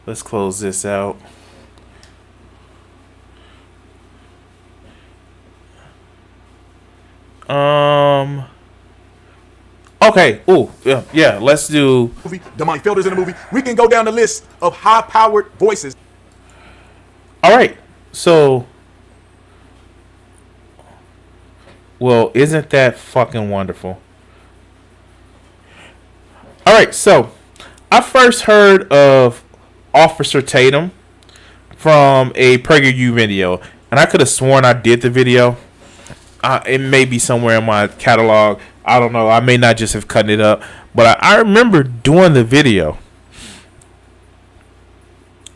Let's close this out. Okay. Oh, yeah. Let's do. The money filters in the movie. We can go down the list of high-powered voices. All right. So, well, isn't that fucking wonderful? All right. So, I first heard of Officer Tatum from a PragerU video, and I could have sworn I did the video. It may be somewhere in my catalog. I don't know. I may not just have cut it up, but I remember doing the video.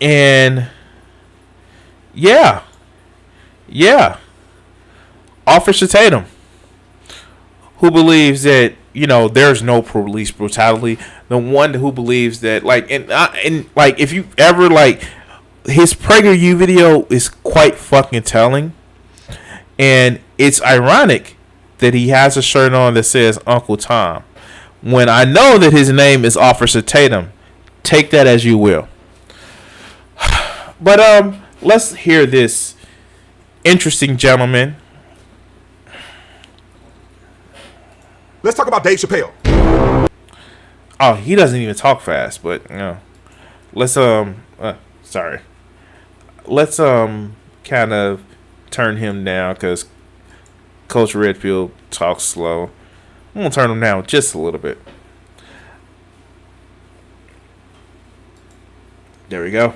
And yeah. Officer Tatum, who believes that, there's no police brutality. The one who believes that, and if you ever, his PragerU video is quite fucking telling. And it's ironic that he has a shirt on that says Uncle Tom, when I know that his name is Officer Tatum. Take that as you will. But let's hear this interesting gentleman. Let's talk about Dave Chappelle. Oh, he doesn't even talk fast, but let's sorry. Let's kind of turn him down because Coach Redfield talks slow. I'm gonna turn him down just a little bit. There we go.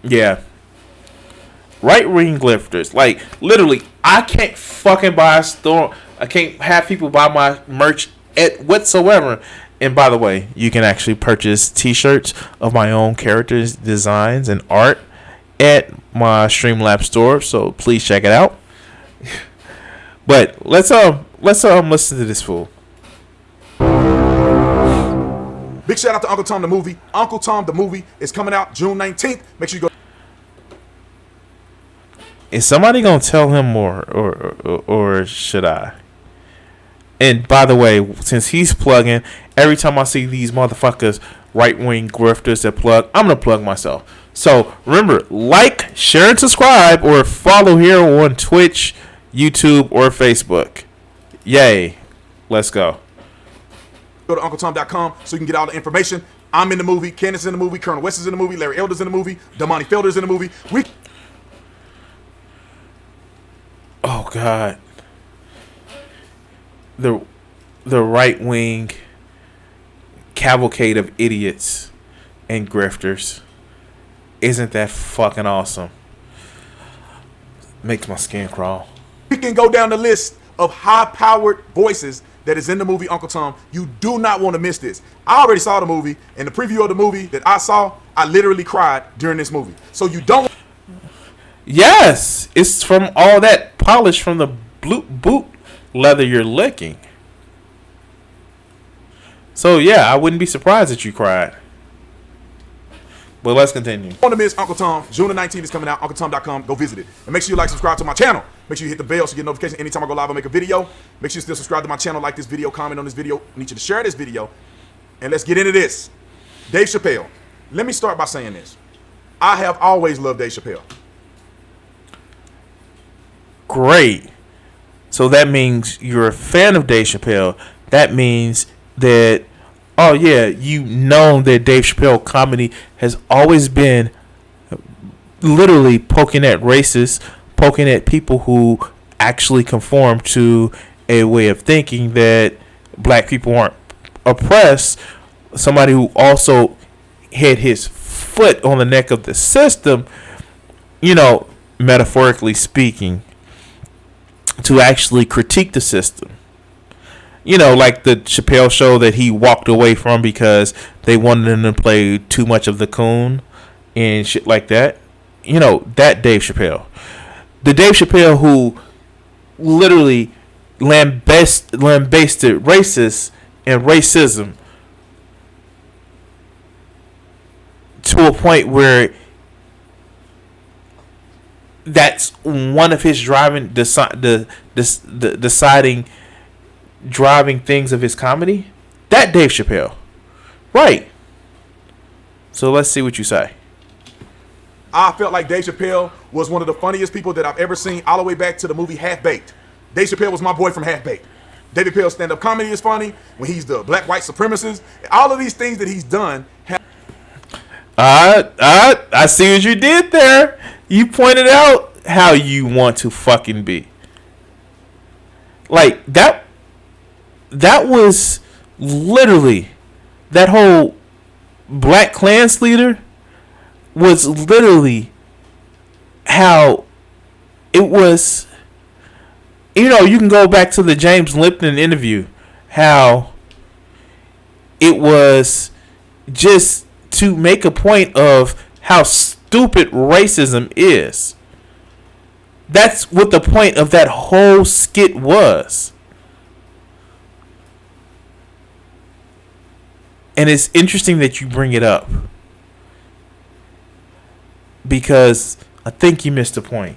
Yeah. Right wing lifters. Like, literally, I can't fucking buy a store. I can't have people buy my merch at whatsoever. And by the way, you can actually purchase t-shirts of my own characters, designs, and art at my Streamlabs store. So please check it out. But let's listen to this fool. Big shout out to Uncle Tom the movie. Uncle Tom the movie is coming out June 19th. Make sure you go. Is somebody gonna tell him more, or should I? And by the way, since he's plugging, every time I see these motherfuckers, right wing grifters that plug, I'm gonna plug myself. So remember, like, share, and subscribe, or follow here on Twitch, YouTube, or Facebook. Yay! Let's go. Go to UncleTom.com so you can get all the information. I'm in the movie. Candace is in the movie. Colonel West is in the movie. Larry Elder's in the movie. Damani Felder's in the movie. Oh God. The right wing cavalcade of idiots and grifters. Isn't that fucking awesome? Makes my skin crawl. We can go down the list of high-powered voices that is in the movie Uncle Tom. You do not want to miss this. I already saw the movie, and the preview of the movie that I saw, I literally cried during this movie. So you don't. Yes, it's from all that polish from the boot leather you're licking. So yeah, I wouldn't be surprised that you cried. But let's continue. Want to miss Uncle Tom? June the 19th is coming out. UncleTom.com. Go visit it. And make sure you like, subscribe to my channel. Make sure you hit the bell so you get notifications anytime I go live or make a video. Make sure you still subscribe to my channel, like this video, comment on this video. I need you to share this video. And let's get into this. Dave Chappelle. Let me start by saying this. I have always loved Dave Chappelle. Great. So that means you're a fan of Dave Chappelle. That means that, oh yeah, you know that Dave Chappelle comedy has always been literally poking at racists, poking at people who actually conform to a way of thinking that black people aren't oppressed. Somebody who also had his foot on the neck of the system, metaphorically speaking, to actually critique the system. Like the Chappelle show that he walked away from because they wanted him to play too much of the coon and shit like that. That Dave Chappelle. The Dave Chappelle who literally lambasted racists and racism to a point where that's one of his driving things of his comedy. That Dave Chappelle. Right. So let's see what you say. I felt like Dave Chappelle was one of the funniest people that I've ever seen, all the way back to the movie Half Baked. Dave Chappelle was my boy from Half Baked. Dave Chappelle's stand-up comedy is funny when he's the black white supremacist. All of these things that he's done. I see what you did there. You pointed out how you want to fucking be. Like that was literally that whole Black Klans leader was literally how it was. You know, you can go back to the James Lipton interview, how it was just to make a point of how stupid racism is. That's what the point of that whole skit was. And it's interesting that you bring it up, because I think you missed the point.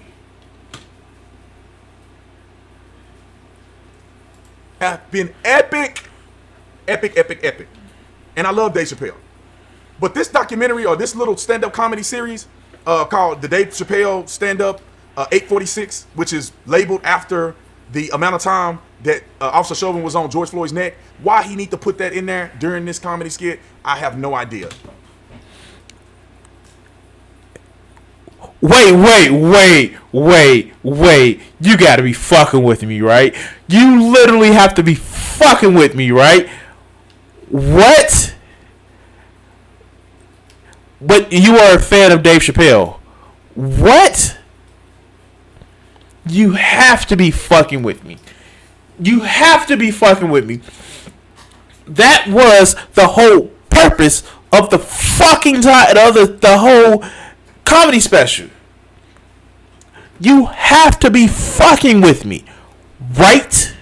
Have been epic. And I love Dave Chappelle. But this documentary, or this little stand-up comedy series called The Dave Chappelle Stand-Up 846, which is labeled after the amount of time that Officer Chauvin was on George Floyd's neck. Why he need to put that in there during this comedy skit, I have no idea. Wait. You gotta be fucking with me, right? You literally have to be fucking with me, right? What? But you are a fan of Dave Chappelle. What? You have to be fucking with me. You have to be fucking with me. That was the whole purpose of the fucking the whole comedy special. You have to be fucking with me, right?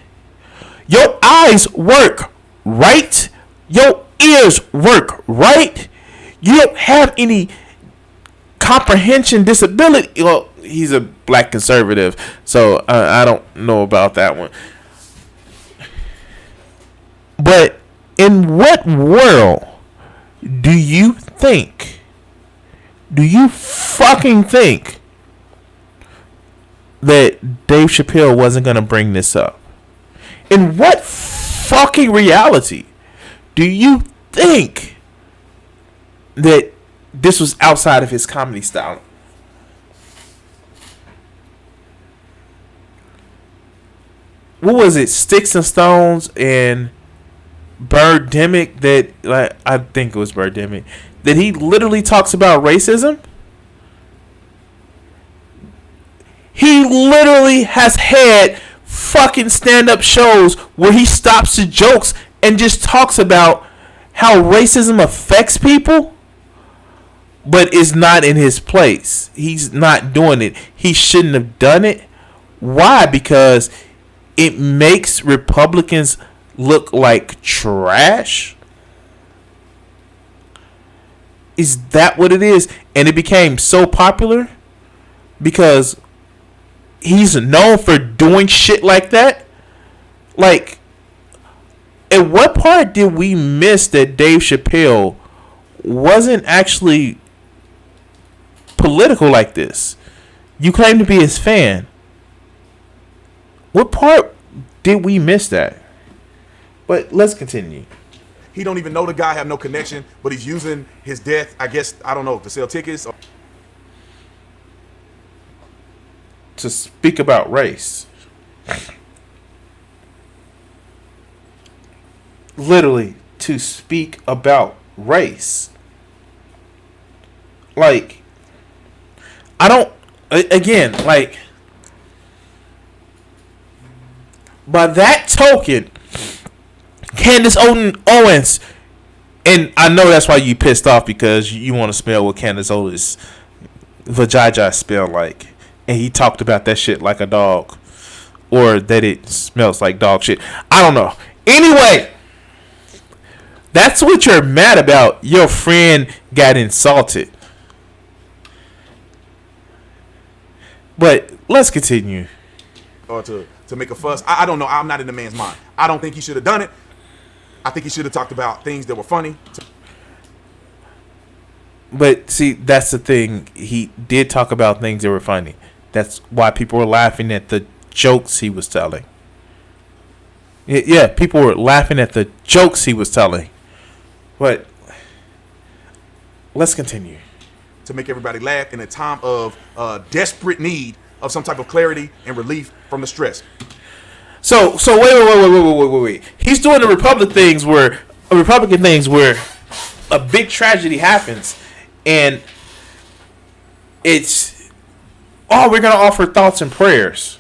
Your eyes work, right? Your ears work, right? You don't have any comprehension disability. Well, he's a black conservative, so I don't know about that one. But in what world do you fucking think that Dave Chappelle wasn't going to bring this up? In what fucking reality do you think that this was outside of his comedy style? What was it? Sticks and Stones and Birdemic, that, like, I think it was Birdemic, that he literally talks about racism? He literally has had fucking stand-up shows where he stops the jokes and just talks about how racism affects people, but is not in his place. He's not doing it. He shouldn't have done it. Why? Because it makes Republicans look like trash. Is that what it is? And it became so popular because he's known for doing shit like that. Like, at what part did we miss that Dave Chappelle wasn't actually political like this? You claim to be his fan. What part did we miss that? But let's continue. He don't even know the guy, have no connection, but he's using his death, I guess, I don't know, to sell tickets. To speak about race. Literally, to speak about race. Like, I don't, again, like, by that token, Candace Owens, and I know that's why you pissed off, because you want to smell what Candace Owens' vajayjay smell like. And he talked about that shit like a dog. Or that it smells like dog shit. I don't know. Anyway, that's what you're mad about. Your friend got insulted. But let's continue. Or to make a fuss. I don't know. I'm not in the man's mind. I don't think he should have done it. I think he should have talked about things that were funny. But see, that's the thing. He did talk about things that were funny. That's why people were laughing at the jokes he was telling. Yeah, people were laughing at the jokes he was telling. But let's continue. To make everybody laugh in a time of desperate need of some type of clarity and relief from the stress. So wait. He's doing the Republican things where a big tragedy happens, and it's we're gonna offer thoughts and prayers,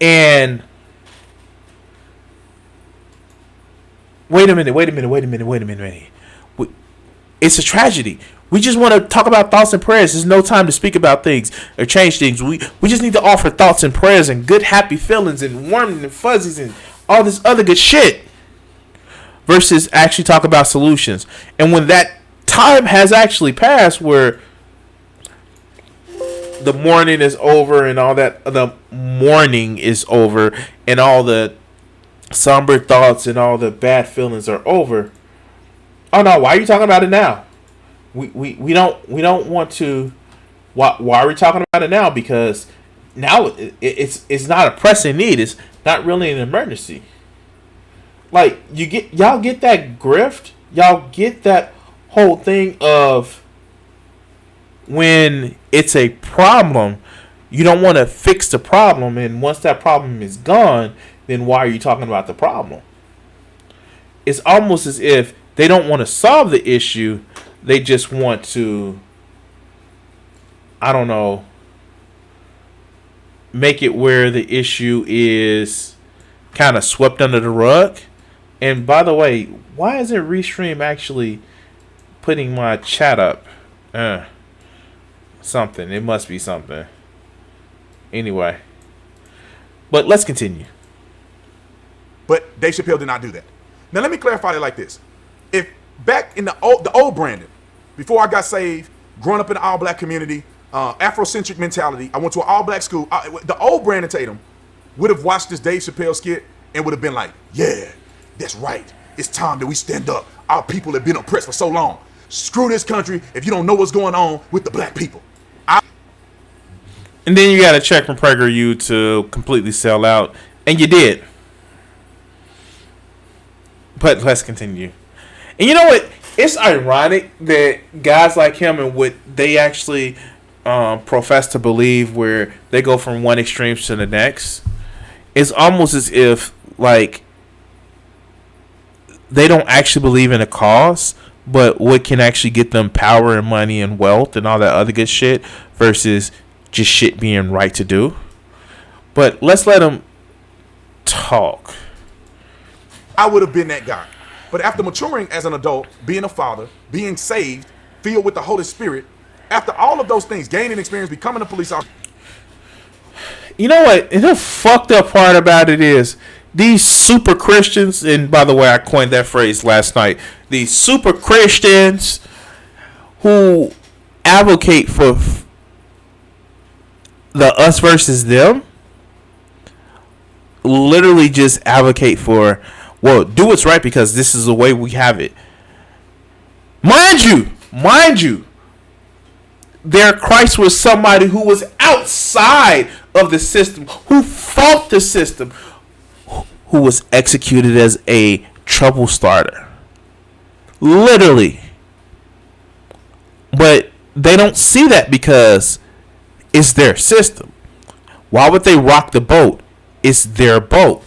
and wait a minute. It's a tragedy. We just want to talk about thoughts and prayers. There's no time to speak about things or change things. We just need to offer thoughts and prayers and good happy feelings and warm and fuzzies and all this other good shit. Versus actually talk about solutions. And when that time has actually passed where the morning is over and all that, the mourning is over and all the somber thoughts and all the bad feelings are over. Oh no, why are you talking about it now? We don't want to. Why are we talking about it now? Because now it's not a pressing need. It's not really an emergency. Like y'all get that grift. Y'all get that whole thing of when it's a problem, you don't want to fix the problem, and once that problem is gone, then why are you talking about the problem? It's almost as if they don't want to solve the issue. They just want to, I don't know, make it where the issue is kind of swept under the rug. And by the way, why isn't Restream actually putting my chat up? Something. It must be something. Anyway. But let's continue. But Dave Chappelle did not do that. Now let me clarify it like this. If back in the old Brandon, before I got saved, growing up in the all-black community, Afrocentric mentality, I went to an all-black school. The old Brandon Tatum would have watched this Dave Chappelle skit and would have been like, yeah, that's right. It's time that we stand up. Our people have been oppressed for so long. Screw this country if you don't know what's going on with the black people. And then you got a check from PragerU to completely sell out. And you did. But let's continue. And you know what? It's ironic that guys like him and what they actually profess to believe, where they go from one extreme to the next, it's almost as if like they don't actually believe in a cause, but what can actually get them power and money and wealth and all that other good shit versus just shit being right to do. But let's let them talk. I would have been that guy. But after maturing as an adult, being a father, being saved, filled with the Holy Spirit, after all of those things, gaining experience, becoming a police officer. You know what? And the fucked up part about it is these super Christians, and by the way, I coined that phrase last night, these super Christians who advocate for the us versus them, literally just advocate for, well, do what's right because this is the way we have it. Mind you, their Christ was somebody who was outside of the system, who fought the system, who was executed as a trouble starter. Literally. But they don't see that because it's their system. Why would they rock the boat? It's their boat.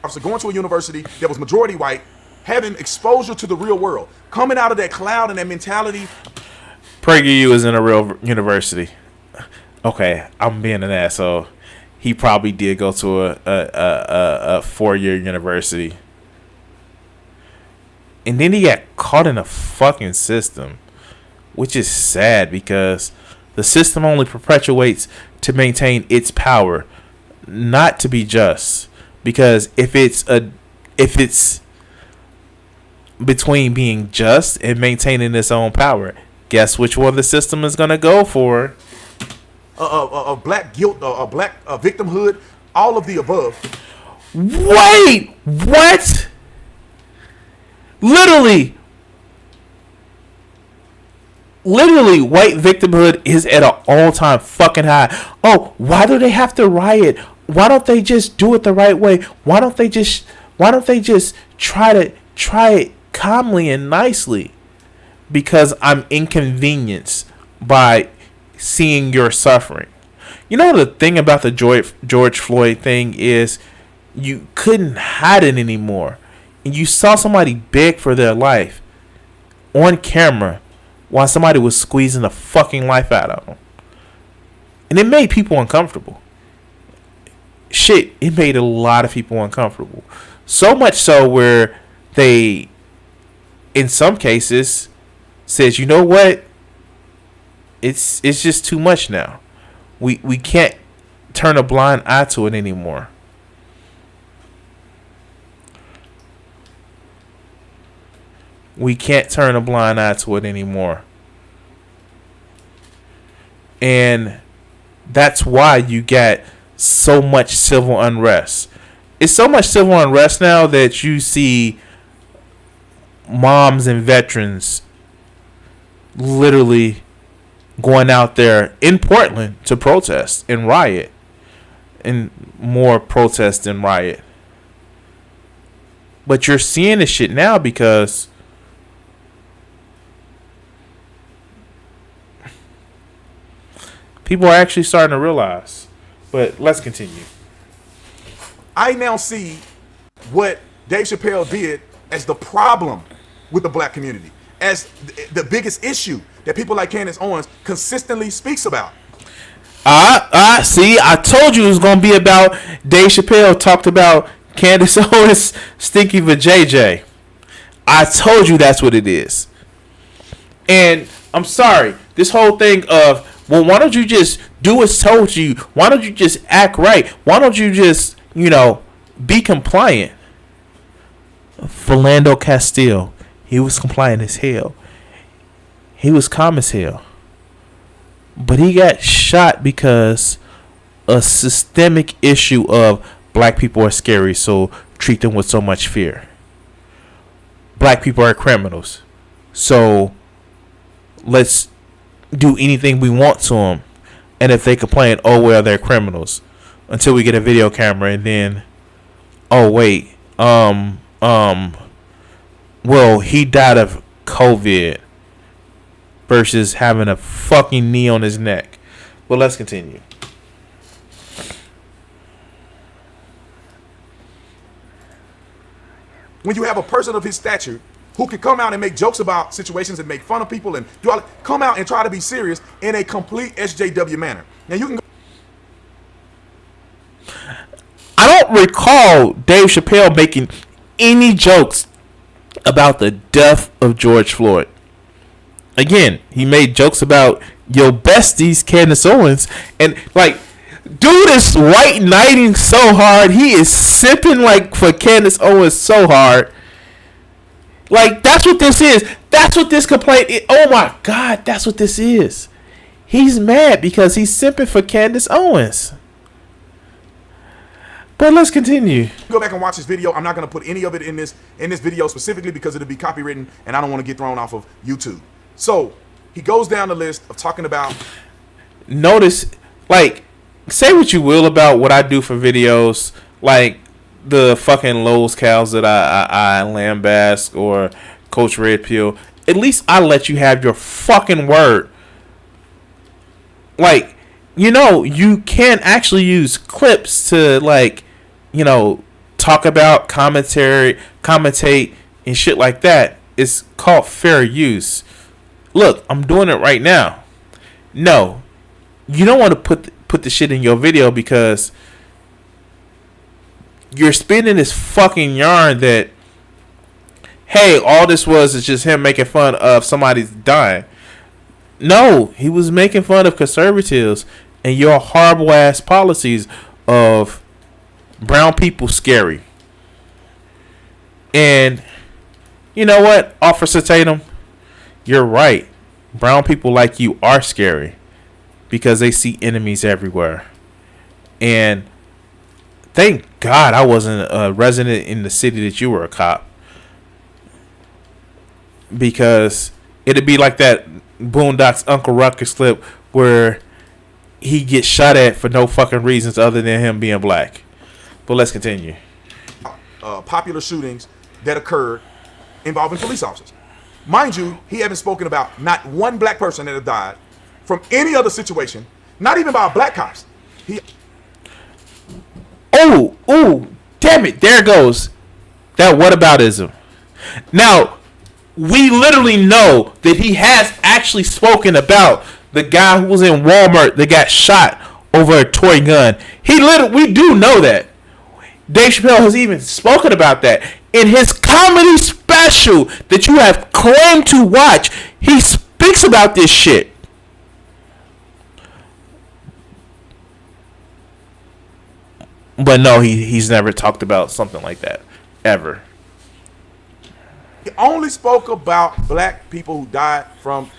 So going to a university that was majority white, having exposure to the real world, coming out of that cloud and that mentality. PragerU is in a real university. Okay, I'm being an asshole. He probably did go to a 4-year university. And then he got caught in a fucking system, which is sad because the system only perpetuates to maintain its power, not to be just. Because if it's between being just and maintaining its own power, guess which one the system is gonna go for? Black guilt, black victimhood, all of the above. Wait, what? Literally, Literally, white victimhood is at an all-time fucking high. Oh, why do they have to riot? Why don't they just do it the right way? Why don't they just try it calmly and nicely? Because I'm inconvenienced by seeing your suffering. You know, the thing about the George Floyd thing is you couldn't hide it anymore. And you saw somebody beg for their life on camera while somebody was squeezing the fucking life out of them. And it made people uncomfortable. Shit, it made a lot of people uncomfortable. So much so where they, in some cases, says, you know what? It's just too much now. We can't turn a blind eye to it anymore. We can't turn a blind eye to it anymore. And that's why you get so much civil unrest. It's so much civil unrest now that you see moms and veterans literally going out there in Portland to protest and riot. And more protest than riot. But you're seeing this shit now because people are actually starting to realize. But let's continue. I now see what Dave Chappelle did as the problem with the black community, as the biggest issue that people like Candace Owens consistently speaks about. See, I told you it was going to be about Dave Chappelle talked about Candace Owens stinky vajayjay. I told you that's what it is. And I'm sorry, this whole thing of, well, why don't you just do what's told you? Why don't you just act right? Why don't you just, be compliant? Philando Castile, he was compliant as hell. He was calm as hell. But he got shot because a systemic issue of black people are scary, so treat them with so much fear. Black people are criminals, so let's do anything we want to them. And if they complain, oh well, they're criminals. Until we get a video camera, and then, oh wait, well, he died of COVID versus having a fucking knee on his neck. Well, let's continue. When you have a person of his stature who can come out and make jokes about situations and make fun of people and do all, come out and try to be serious in a complete SJW manner. Now you can go. I don't recall Dave Chappelle making any jokes about the death of George Floyd. Again, he made jokes about your besties, Candace Owens, and like, dude is white knighting so hard. He is simping like for Candace Owens so hard. Like, that's what this is. That's what this complaint is. Oh my God, that's what this is. He's mad because he's simping for Candace Owens. But let's continue. Go back and watch this video. I'm not going to put any of it in this video specifically because it'll be copywritten and I don't want to get thrown off of YouTube. So he goes down the list of talking about. Notice, like, say what you will about what I do for videos, like the fucking Lowe's cows that I lambaste or Coach Red Pill. At least I let you have your fucking word. Like, you can actually use clips to, like, talk about commentate and shit like that. It's called fair use. Look, I'm doing it right now. No, you don't want to put the shit in your video because you're spinning this fucking yarn that, hey, all this was is just him making fun of somebody's dying. No, he was making fun of conservatives and your horrible ass policies of brown people scary. And you know what, Officer Tatum? You're right. Brown people like you are scary because they see enemies everywhere. And thank God I wasn't a resident in the city that you were a cop. Because It'd be like that Boondocks Uncle Ruckus clip where he gets shot at for no fucking reasons other than him being black. But let's continue. Popular shootings that occurred involving police officers. Mind you, he hasn't spoken about not one black person that have died from any other situation, not even by black cops. Oh, damn it. There it goes. That whataboutism. Now, we literally know that he has actually spoken about the guy who was in Walmart that got shot over a toy gun. We do know that. Dave Chappelle has even spoken about that. In his comedy special that you have claimed to watch, he speaks about this shit. But no, he's never talked about something like that. Ever. He only spoke about black people who died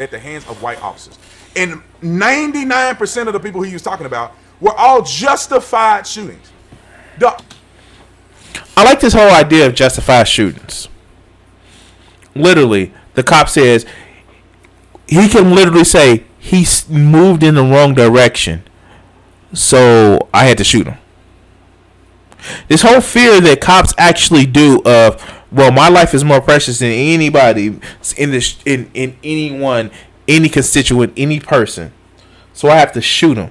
at the hands of white officers. And 99% of the people he was talking about were all justified shootings. I like this whole idea of justified shootings. Literally, the cop says he can literally say he moved in the wrong direction, so I had to shoot him. This whole fear that cops actually do of, well, my life is more precious than anybody in anyone, any constituent, any person, so I have to shoot him.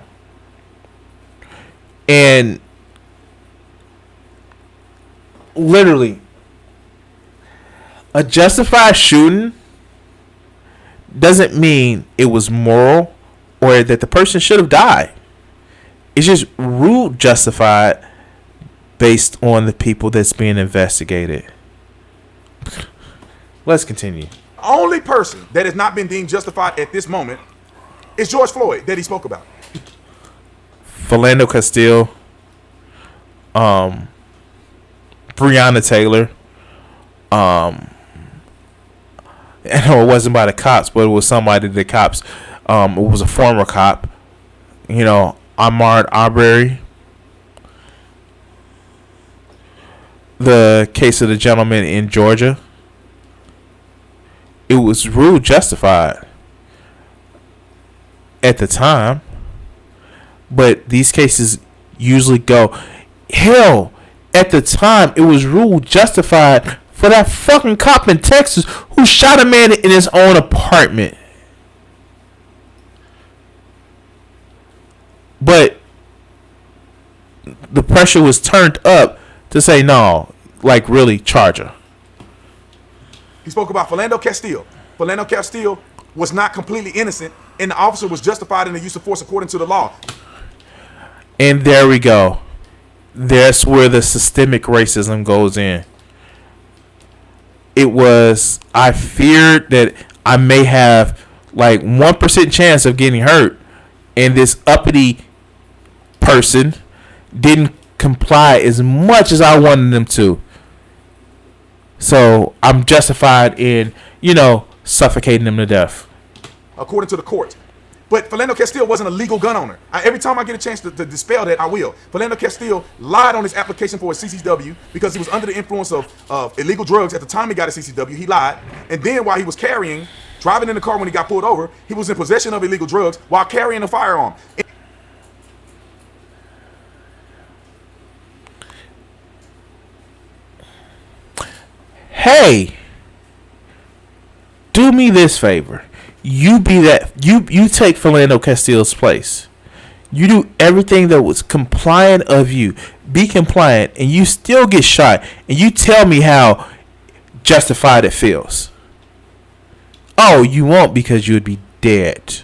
And literally, a justified shooting doesn't mean it was moral or that the person should have died. It's just rule justified based on the people that's being investigated. Let's continue. The only person that has not been deemed justified at this moment is George Floyd that he spoke about. Philando Castile, Breonna Taylor. I know it wasn't by the cops, but it was somebody the cops. It was a former cop. Ahmaud Arbery. The case of the gentleman in Georgia. It was ruled justified at the time, but these cases usually go. Hell, at the time, it was ruled justified for that fucking cop in Texas who shot a man in his own apartment. But the pressure was turned up to say, no, like, really, charge her. He spoke about Philando Castile. Philando Castile was not completely innocent, and the officer was justified in the use of force according to the law. And there we go. That's where the systemic racism goes in. It was, I feared that I may have like 1% chance of getting hurt, and this uppity person didn't comply as much as I wanted them to. So I'm justified in, suffocating them to death. According to the court. But Philando Castile wasn't a legal gun owner. Every time I get a chance to dispel that, I will. Philando Castile lied on his application for a CCW because he was under the influence of illegal drugs. At the time he got a CCW, he lied. And then while he was driving in the car when he got pulled over, he was in possession of illegal drugs while carrying a firearm. Hey, do me this favor. You take Philando Castile's place. You do everything that was compliant of you. Be compliant, and you still get shot. And you tell me how justified it feels. Oh, you won't, because you would be dead.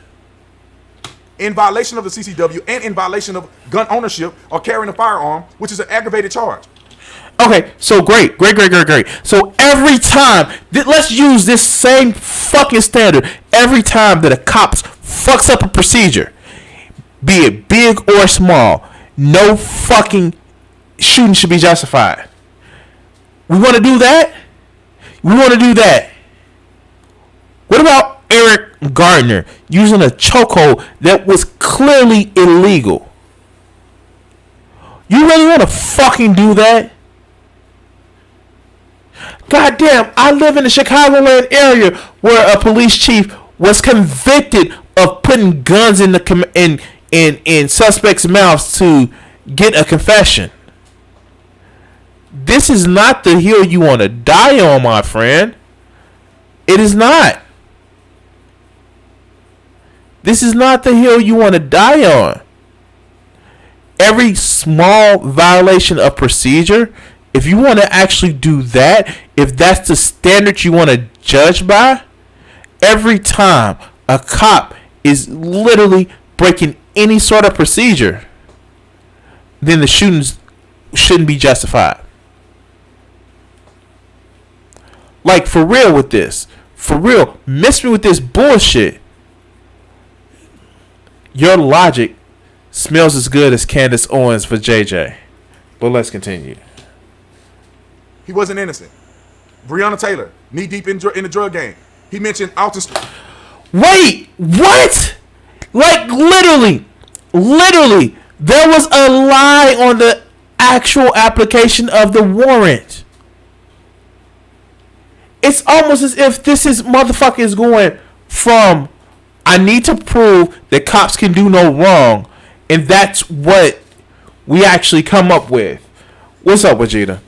In violation of the CCW and in violation of gun ownership or carrying a firearm, which is an aggravated charge. Okay, so great. So every time, let's use this same fucking standard. Every time that a cop fucks up a procedure, be it big or small, no fucking shooting should be justified. We want to do that? What about Eric Gardner using a chokehold that was clearly illegal? You really want to fucking do that? goddamn, I live in the Chicagoland area where a police chief was convicted of putting guns in the in suspects' mouths to get a confession. This is not the hill you want to die on, my friend. It is not. This is not the hill you want to die on. Every small violation of procedure, if you want to actually do that, if that's the standard you want to judge by, every time a cop is literally breaking any sort of procedure, then the shootings shouldn't be justified. Like, for real with this. For real. Miss me with this bullshit. Your logic smells as good as Candace Owens for JJ. But let's continue. He wasn't innocent. Breonna Taylor, knee deep in the drug game. He mentioned Alton. Wait, what? Like, literally, there was a lie on the actual application of the warrant. It's almost as if this is motherfucker is going from, I need to prove that cops can do no wrong, and that's what we actually come up with. What's up, Vegeta?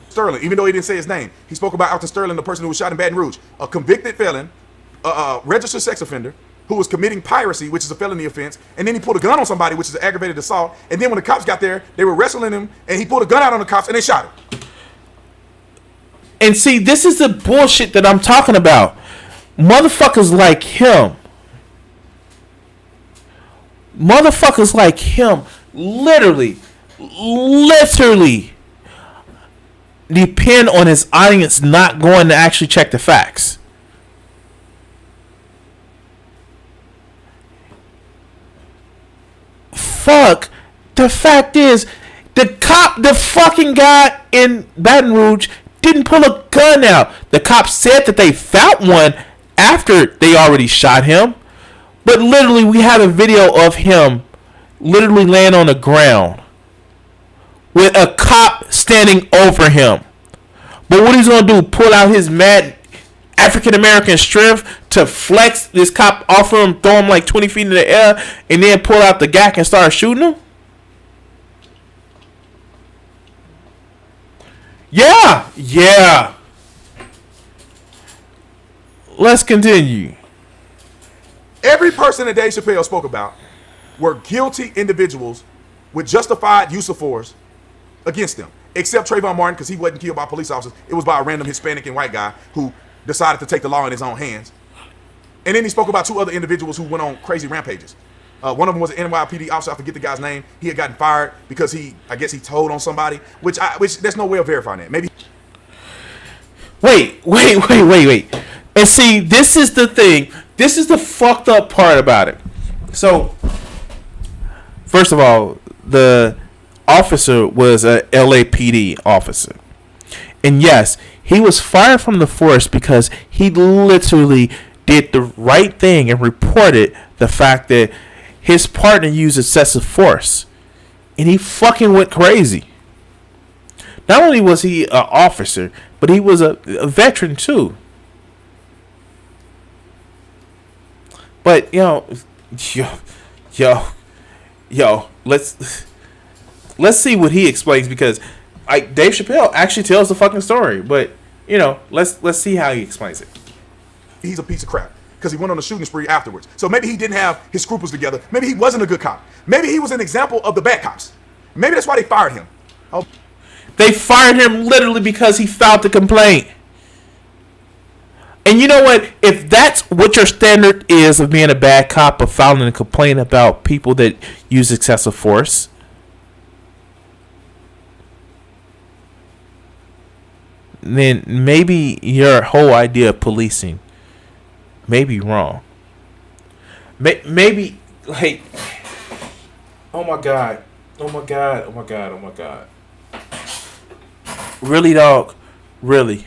Sterling, even though he didn't say his name, he spoke about Alton Sterling, the person who was shot in Baton Rouge, a convicted felon, a registered sex offender who was committing piracy, which is a felony offense, and then he pulled a gun on somebody, which is an aggravated assault, and then when the cops got there, they were wrestling him, and he pulled a gun out on the cops, and they shot him. And see, this is the bullshit that I'm talking about. Motherfuckers like him. Literally depend on his audience not going to actually check the facts. Fuck. The fact is, the fucking guy in Baton Rouge didn't pull a gun out. The cops said that they found one after they already shot him. But literally, we have a video of him literally laying on the ground with a cop standing over him. But what he's going to do, pull out his mad African-American strength to flex this cop off of him, throw him like 20 feet in the air, and then pull out the gat and start shooting him? Yeah. Let's continue. Every person that Dave Chappelle spoke about were guilty individuals with justified use of force against them, except Trayvon Martin, because he wasn't killed by police officers. It was by a random Hispanic and white guy who decided to take the law in his own hands. And then he spoke about two other individuals who went on crazy rampages. One of them was an NYPD officer. I forget the guy's name. He had gotten fired because I guess he told on somebody, which there's no way of verifying that. Maybe. Wait. And see, this is the thing. This is the fucked up part about it. So, first of all, the officer was a LAPD officer. And yes, he was fired from the force because he literally did the right thing and reported the fact that his partner used excessive force. And he fucking went crazy. Not only was he an officer, but he was a veteran too. But, let's see what he explains, because Dave Chappelle actually tells the fucking story. But, let's see how he explains it. He's a piece of crap because he went on a shooting spree afterwards. So maybe he didn't have his scruples together. Maybe he wasn't a good cop. Maybe he was an example of the bad cops. Maybe that's why they fired him. Oh. They fired him literally because he filed the complaint. And you know what? If that's what your standard is of being a bad cop, of filing a complaint about people that use excessive force, then maybe your whole idea of policing may be wrong. Maybe, like, oh my God. Really, dog? Really?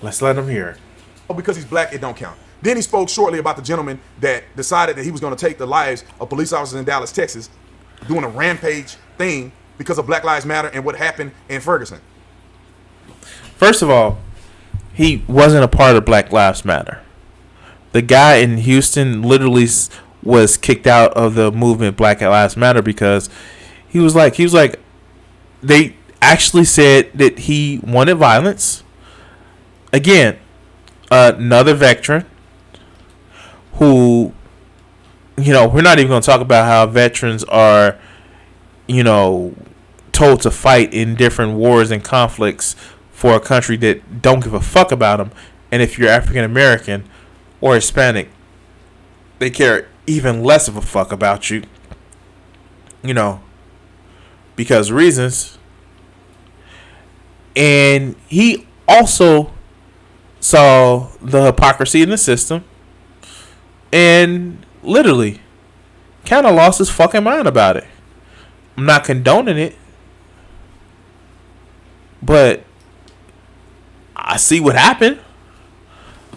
Let's let him hear it. Oh, because he's black, it don't count. Then he spoke shortly about the gentleman that decided that he was going to take the lives of police officers in Dallas, Texas, doing a rampage thing because of Black Lives Matter and what happened in Ferguson? First of all, he wasn't a part of Black Lives Matter. The guy in Houston literally was kicked out of the movement Black Lives Matter because he was like they actually said that he wanted violence. Again, another veteran who, we're not even going to talk about how veterans are, told to fight in different wars and conflicts for a country that don't give a fuck about them. And if you're African American or Hispanic, they care even less of a fuck about you, because reasons. And he also saw the hypocrisy in the system and literally kind of lost his fucking mind about it. I'm not condoning it, but I see what happened.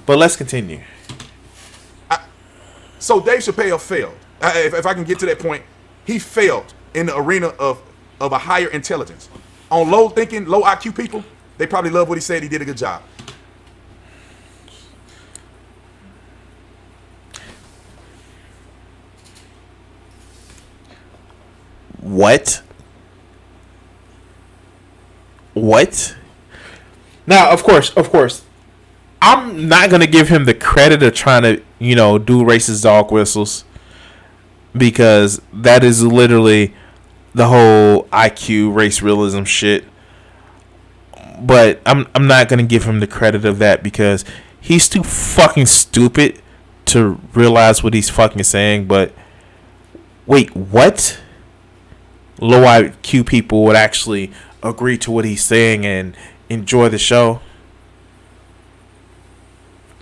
But let's continue. So Dave Chappelle failed. If I can get to that point, he failed in the arena of a higher intelligence. On low thinking, low IQ people, they probably love what he said. He did a good job. What? Now, of course, I'm not going to give him the credit of trying to, do racist dog whistles, because that is literally the whole IQ race realism shit. But I'm not going to give him the credit of that because he's too fucking stupid to realize what he's fucking saying. But wait, what? Low IQ people would actually agree to what he's saying and enjoy the show?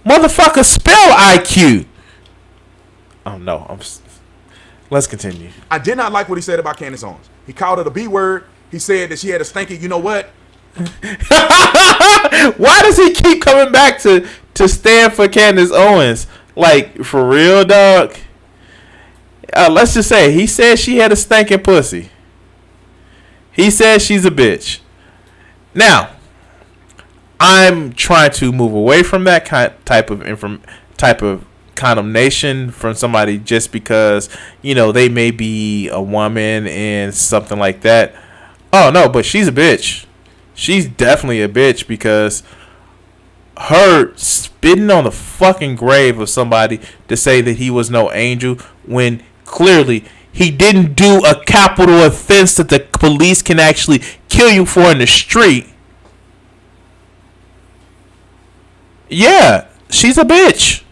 Motherfucker, spell IQ. Oh no, let's continue. I did not like what he said about Candace Owens. He called her the B word. He said that she had a stinky, you know what? Why does he keep coming back to stand for Candace Owens? Like, for real, dog? Let's just say, he said she had a stinking pussy. He said she's a bitch. Now, I'm trying to move away from that type of condemnation from somebody just because, they may be a woman and something like that. Oh, no, but she's a bitch. She's definitely a bitch because her spitting on the fucking grave of somebody to say that he was no angel when clearly he didn't do a capital offense that the police can actually kill you for in the street. Yeah, she's a bitch.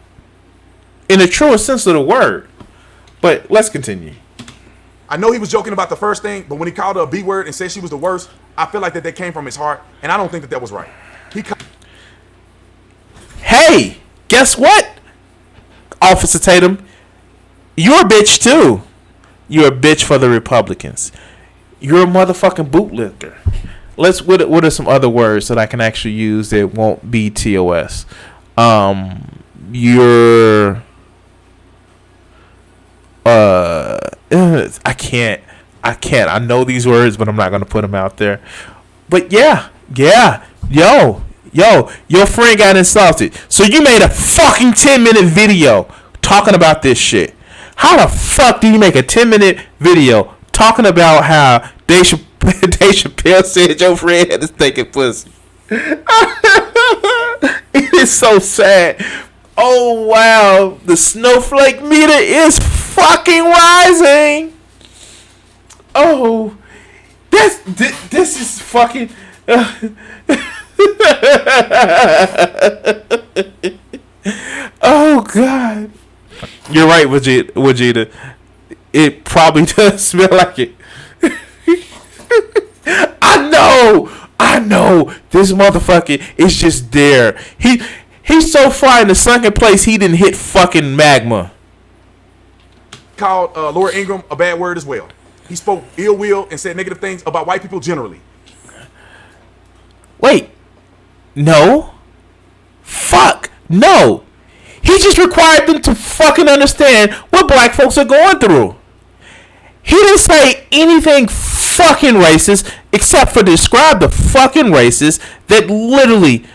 In the truest sense of the word. But let's continue. I know he was joking about the first thing, but when he called her a B word and said she was the worst, I feel like that came from his heart, and I don't think that was right. Hey, guess what, Officer Tatum? You're a bitch too. You're a bitch for the Republicans. You're a motherfucking bootlicker. What are some other words that I can actually use that won't be TOS? You're I can't. I know these words, but I'm not gonna put them out there. But yeah, yo, your friend got insulted. So you made a fucking 10-minute video talking about this shit. How the fuck do you make a 10-minute video talking about how Dave Chappelle said your friend had a stinking pussy? It is so sad. Oh wow, the snowflake meter is fucking rising. Oh, this is fucking. Oh God, you're right, Vegeta. It probably does smell like it. I know. This motherfucker is just there. He's so far in the sunken place he didn't hit fucking magma. Called Laura Ingraham a bad word as well. He spoke ill will and said negative things about white people generally. Wait. No. Fuck. No. He just required them to fucking understand what black folks are going through. He didn't say anything fucking racists, except for describe the fucking racists that literally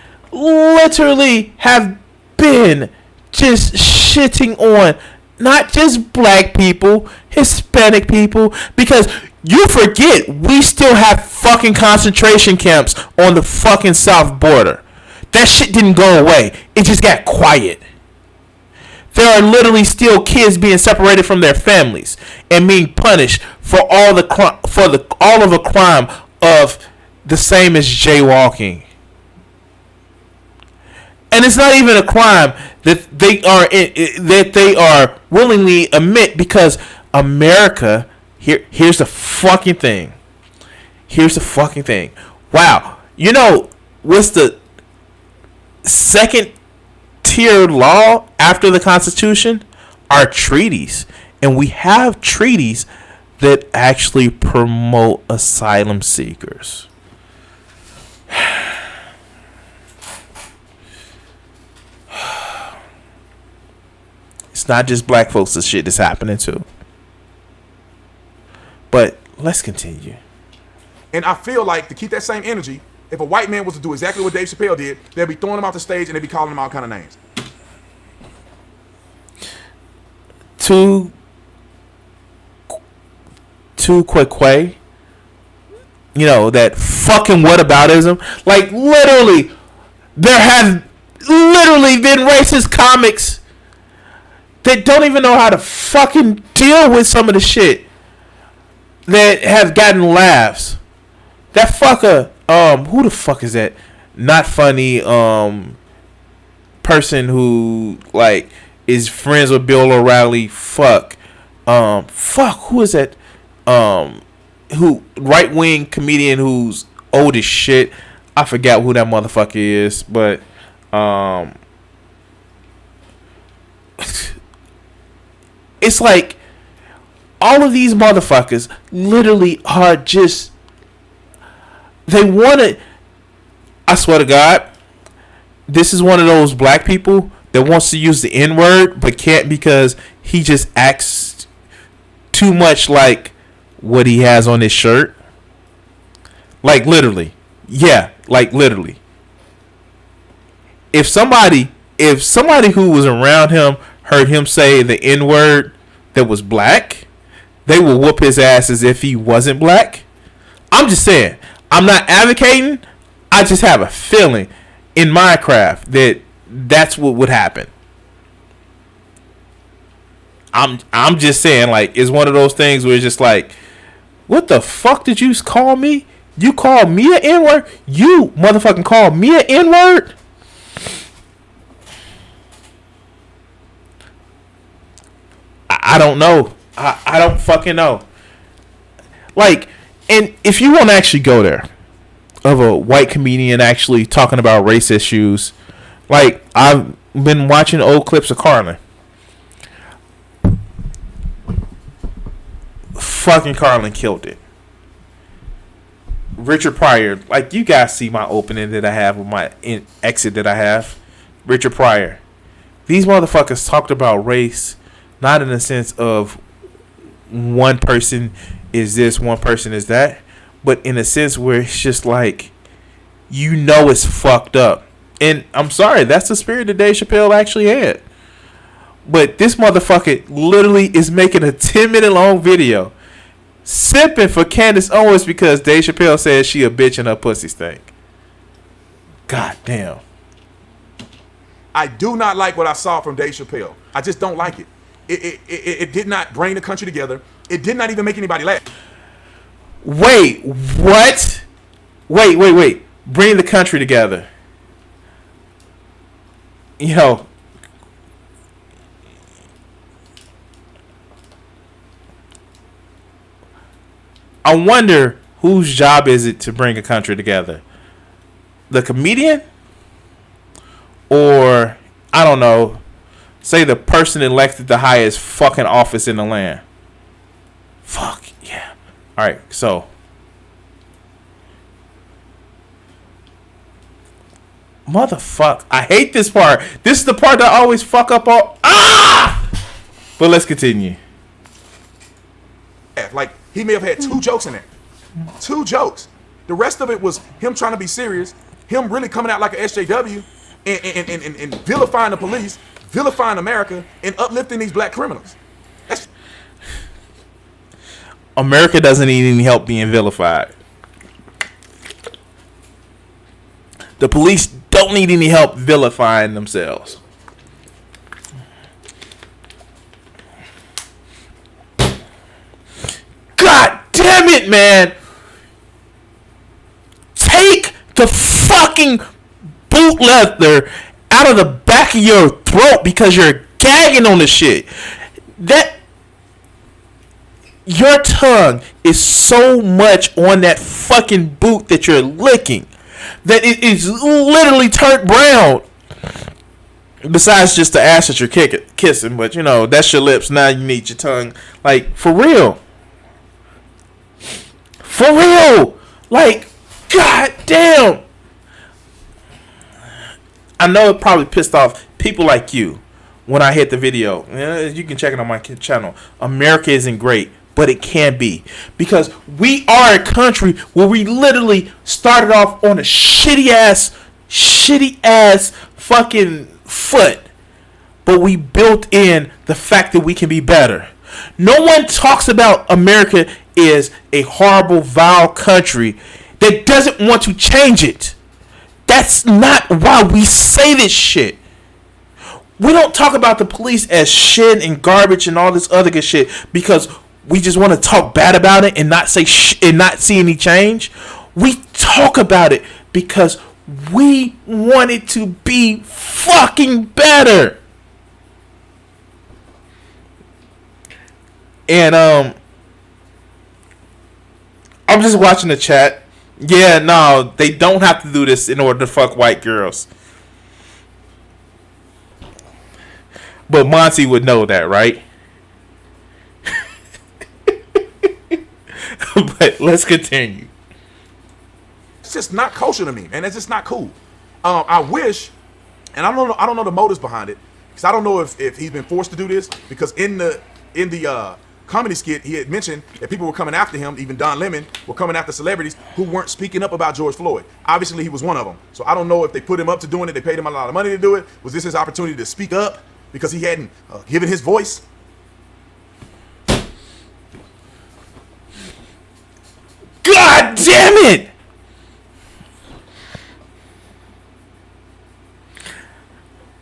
have been just shitting on not just black people, Hispanic people, because you forget we still have fucking concentration camps on the fucking south border. That shit didn't go away. It just got quiet. There are literally still kids being separated from their families and being punished for all of a crime of the same as jaywalking. And it's not even a crime that they are willingly admit, because America, here's the fucking thing. Wow. You know what's the second tier law after the Constitution? Are treaties. And we have treaties that actually promote asylum seekers. It's not just black folks the shit that's happening to. But let's continue. And I feel like, to keep that same energy, if a white man was to do exactly what Dave Chappelle did, they'd be throwing him off the stage and they'd be calling him all kind of names. Too quick way. You know, that fucking whataboutism. Like, literally, there have literally been racist comics that don't even know how to fucking deal with some of the shit that have gotten laughs. That fucker, who the fuck is that? Not funny, person who, like, is friends with Bill O'Reilly. Who is that? Who, right-wing comedian who's old as shit. I forgot who that motherfucker is, but, it's like all of these motherfuckers literally are just, they want to, I swear to God, this is one of those black people that wants to use the N-word but can't, because he just acts too much like what he has on his shirt. Like, literally. Yeah, like, literally. If somebody who was around him heard him say the N-word that was black, they will whoop his ass as if he wasn't black. I'm just saying. I'm not advocating. I just have a feeling in my craft that that's what would happen. I'm just saying, like, it's one of those things where it's just like, what the fuck did you call me? You called me an N-word? You motherfucking called me an N-word? I don't know. I don't fucking know. Like, and if you want to actually go there, of a white comedian actually talking about race issues, like, I've been watching old clips of Carlin. Fucking Carlin killed it. Richard Pryor, like, you guys see my opening that I have with my exit that I have. Richard Pryor. These motherfuckers talked about race, not in the sense of one person is this, one person is that, but in a sense where it's just like, you know, it's fucked up. And I'm sorry, that's the spirit that Dave Chappelle actually had. But this motherfucker literally is making a 10-minute long video simping for Candace Owens because Dave Chappelle says she a bitch and her pussy stink. God damn. I do not like what I saw from Dave Chappelle. I just don't like it. It did not bring the country together. It did not even make anybody laugh. Wait, what? Wait. Bring the country together. You know, I wonder whose job is it to bring a country together? The comedian? Or, I don't know, say the person elected the highest fucking office in the land. Fuck, yeah. Alright, so. Motherfuck. I hate this part. This is the part that I always fuck up all. Ah! But let's continue. Like, he may have had two jokes in there. 2 jokes. The rest of it was him trying to be serious, him really coming out like an SJW and vilifying the police, vilifying America, and uplifting these black criminals. America doesn't need any help being vilified. The police don't need any help vilifying themselves. God damn it, man! Take the fucking boot leather out of the back of your throat because you're gagging on the shit. That your tongue is so much on that fucking boot that you're licking that it is literally turned brown. Besides just the ass that you're kissing, but you know, that's your lips. Now you need your tongue. Like, for real. For real. Like, god damn. I know it probably pissed off people like you when I hit the video. You can check it on my channel. America isn't great, but it can be. Because we are a country where we literally started off on a shitty ass fucking foot. But we built in the fact that we can be better. No one talks about America is a horrible, vile country that doesn't want to change it. That's not why we say this shit. We don't talk about the police as shit and garbage and all this other good shit because we just want to talk bad about it and not say and not see any change. We talk about it because we want it to be fucking better. And I'm just watching the chat. Yeah, no, they don't have to do this in order to fuck white girls. But Monty would know that, right? But let's continue. It's just not kosher to me, man. It's just not cool. I wish, and I don't know the motives behind it, because I don't know if he's been forced to do this. Because in the comedy skit, he had mentioned that people were coming after him, even Don Lemon, were coming after celebrities who weren't speaking up about George Floyd. Obviously, he was one of them. So I don't know if they put him up to doing it, they paid him a lot of money to do it. Was this his opportunity to speak up because he hadn't given his voice? God damn it!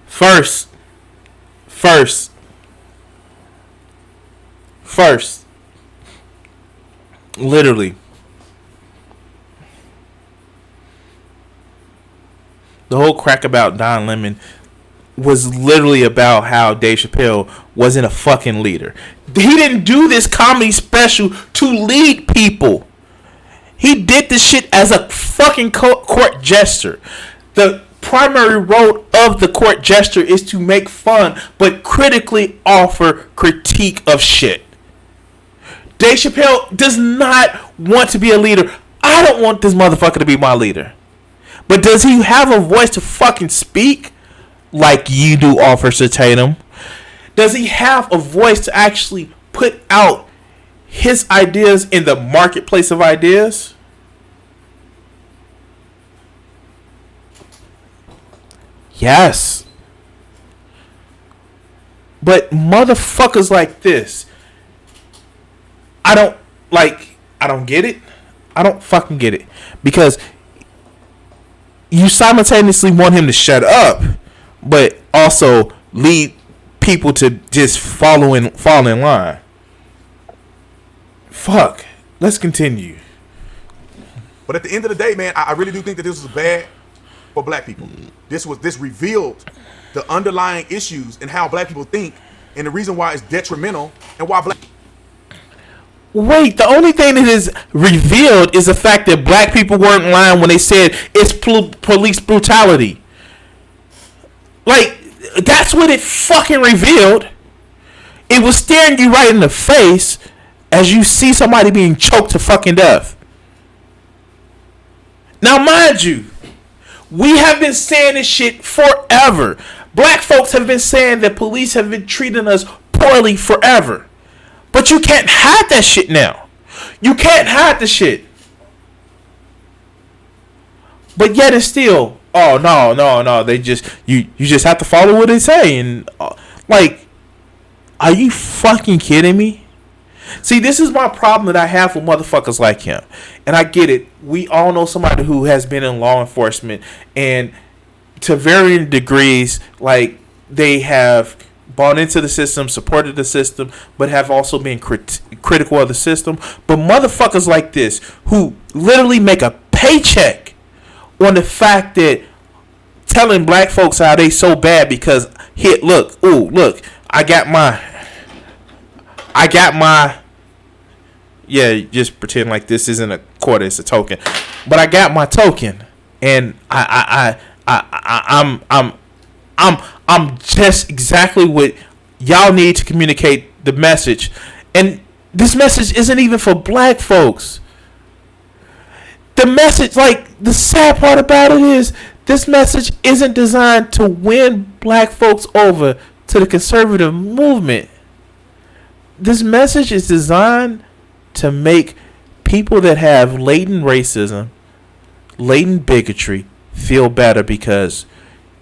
First, literally, the whole crack about Don Lemon was literally about how Dave Chappelle wasn't a fucking leader. He didn't do this comedy special to lead people. He did this shit as a fucking court jester. The primary role of the court jester is to make fun, but critically offer critique of shit. Dave Chappelle does not want to be a leader. I don't want this motherfucker to be my leader. But does he have a voice to fucking speak like you do, Officer Tatum? Does he have a voice to actually put out his ideas in the marketplace of ideas? Yes. But motherfuckers like this, I don't get it. I don't fucking get it. Because you simultaneously want him to shut up, but also lead people to just fall in line. Fuck. Let's continue. But at the end of the day, man, I really do think that this was bad for black people. This revealed the underlying issues and how black people think, and the reason why it's detrimental and why black. Wait, the only thing that is revealed is the fact that black people weren't lying when they said it's police brutality. Like, that's what it fucking revealed. It was staring you right in the face as you see somebody being choked to fucking death. Now, mind you, we have been saying this shit forever. Black folks have been saying that police have been treating us poorly forever. But you can't hide that shit now. You can't hide the shit. But yet it's still, oh no. They just you just have to follow what they say, and like, are you fucking kidding me? See, this is my problem that I have with motherfuckers like him, and I get it. We all know somebody who has been in law enforcement, and to varying degrees, like they have bought into the system, supported the system, but have also been critical of the system. But motherfuckers like this who literally make a paycheck on the fact that telling black folks how they so bad because look, I got my yeah, just pretend like this isn't a quarter, it's a token. But I got my token, and I'm just exactly what y'all need to communicate the message. And this message isn't even for black folks. The message, like, the sad part about it is this message isn't designed to win black folks over to the conservative movement. This message is designed to make people that have latent racism, latent bigotry, feel better because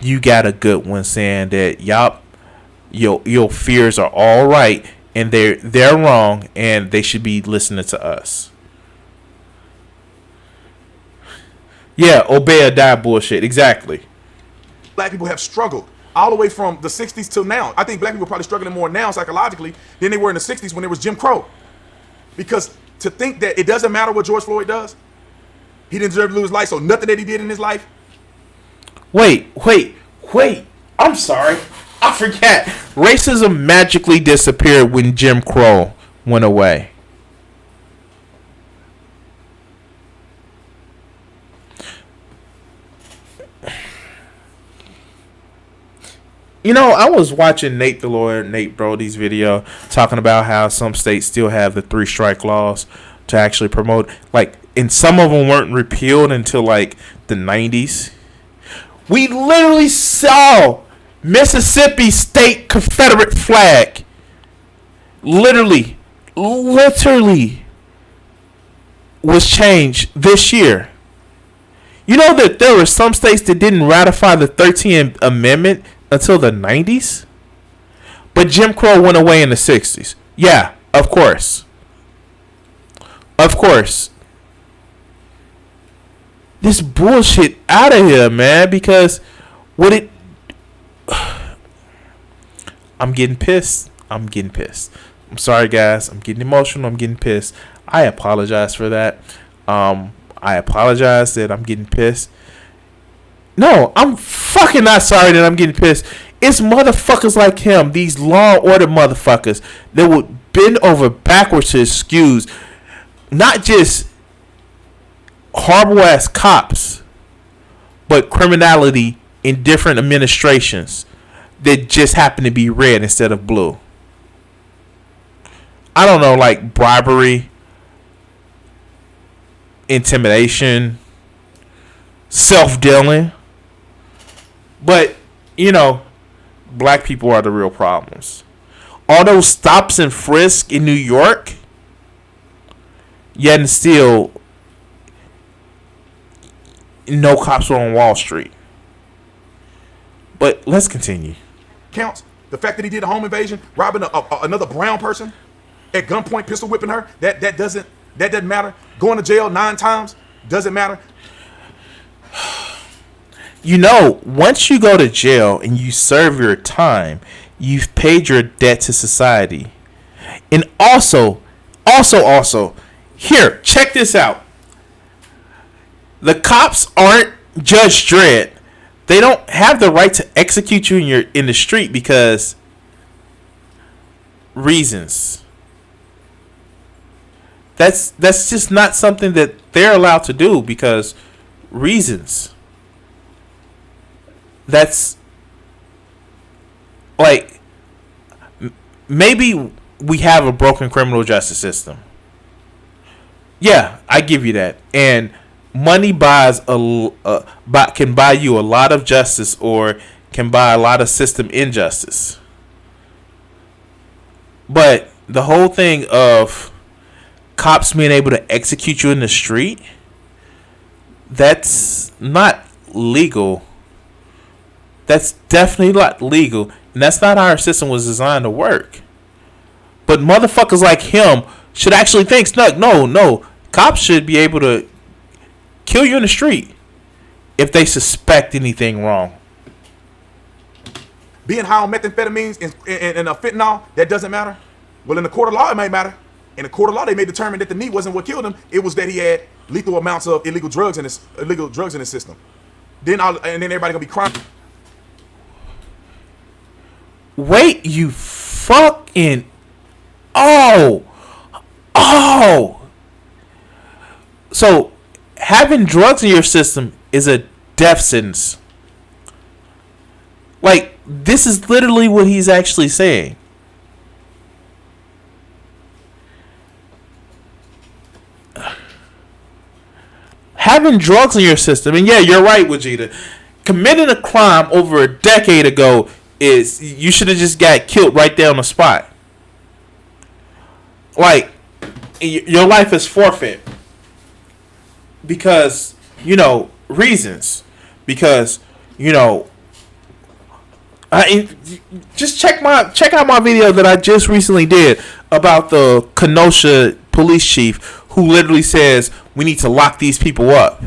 you got a good one saying that your fears are all right and they're wrong and they should be listening to us. Yeah, obey or die bullshit. Exactly. Black people have struggled all the way from the 60s till now. I think black people are probably struggling more now psychologically than they were in the 60s when there was Jim Crow. Because to think that it doesn't matter what George Floyd does, he didn't deserve to lose his life, so nothing that he did in his life. Wait. I'm sorry. I forget. Racism magically disappeared when Jim Crow went away. You know, I was watching Nate Brody's video talking about how some states still have the 3-strike laws to actually promote, like, and some of them weren't repealed until like the 90s. We literally saw Mississippi state Confederate flag literally was changed this year. You know that there were some states that didn't ratify the 13th Amendment until the 90s? But Jim Crow went away in the 60s. Yeah, of course. Of course. This bullshit out of here, man, because I'm getting pissed. I'm I'm sorry, guys. I'm getting emotional. I'm getting pissed. I apologize for that. I apologize that I'm getting pissed. No, I'm fucking not sorry that I'm getting pissed. It's motherfuckers like him, these law and order motherfuckers, that would bend over backwards to excuse not just horrible ass cops, but criminality in different administrations that just happen to be red instead of blue. I don't know, like bribery, intimidation, self-dealing. But, you know, black people are the real problems. All those stops and frisk in New York, yet and still, no cops were on Wall Street. But let's continue. Counts. The fact that he did a home invasion, robbing another brown person at gunpoint, pistol whipping her, that doesn't matter. Going to jail 9 times doesn't matter. You know, once you go to jail and you serve your time, you've paid your debt to society. And also, here, check this out. The cops aren't Judge Dredd. They don't have the right to execute you in the street because reasons. That's just not something that they're allowed to do because reasons. That's like maybe we have a broken criminal justice system. Yeah, I give you that. And money buys can buy you a lot of justice or can buy a lot of system injustice. But the whole thing of cops being able to execute you in the street, That's not legal. That's definitely not legal. And that's not how our system was designed to work. But motherfuckers like him should actually think, no. Cops should be able to kill you in the street if they suspect anything wrong. Being high on methamphetamines and fentanyl, that doesn't matter. Well, in the court of law, it may matter. In the court of law, they may determine that the knee wasn't what killed him. It was that he had lethal amounts of illegal drugs in his system. Then everybody gonna be crying. Wait, you fucking oh. So having drugs in your system is a death sentence. Like, this is literally what he's actually saying. Having drugs in your system, and yeah, you're right, Vegeta. Committing a crime over a decade ago is, you should have just got killed right there on the spot. Like, your life is forfeit because, reasons. Because, just check out my video that I just recently did about the Kenosha police chief who literally says we need to lock these people up.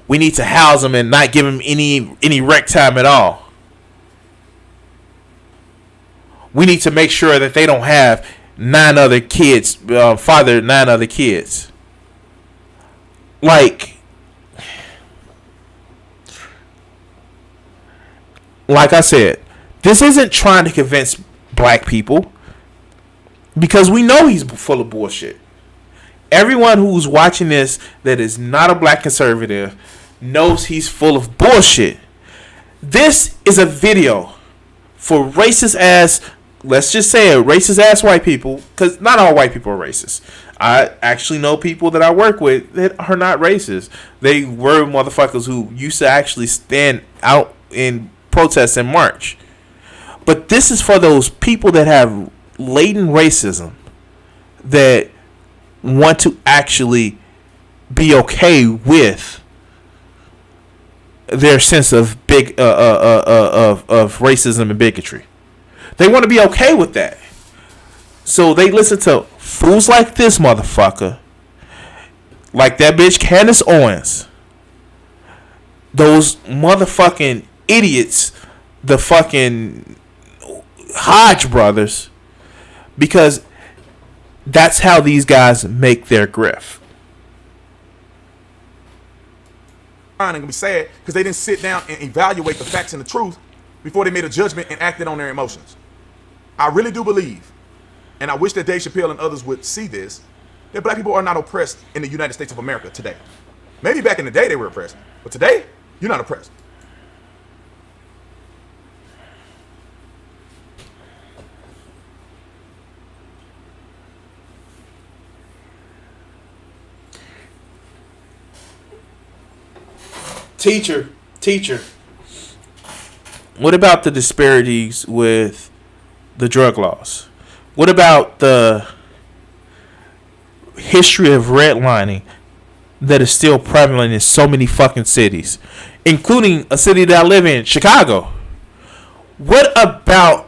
We need to house them and not give them any rec time at all. We need to make sure that they don't have 9 other kids, father 9 other kids. Like I said, this isn't trying to convince black people, because we know he's full of bullshit. Everyone who's watching this that is not a black conservative knows he's full of bullshit. This is a video for racist ass, let's just say it, racist ass white people, because not all white people are racist. I actually know people that I work with that are not racist. They were motherfuckers who used to actually stand out in protests and march. But this is for those people that have latent racism, that want to actually be okay with their sense of of racism and bigotry. They want to be okay with that. So they listen to fools like this motherfucker, like that bitch Candace Owens, those motherfucking idiots, the fucking Hodge brothers, because that's how these guys make their grift. I'm gonna be sad because they didn't sit down and evaluate the facts and the truth before they made a judgment and acted on their emotions. I really do believe, and I wish that Dave Chappelle and others would see this, that black people are not oppressed in the United States of America today. Maybe back in the day they were oppressed, but today, you're not oppressed. Teacher, what about the disparities with the drug laws? What about the history of redlining that is still prevalent in so many fucking cities, including a city that I live in, Chicago? What about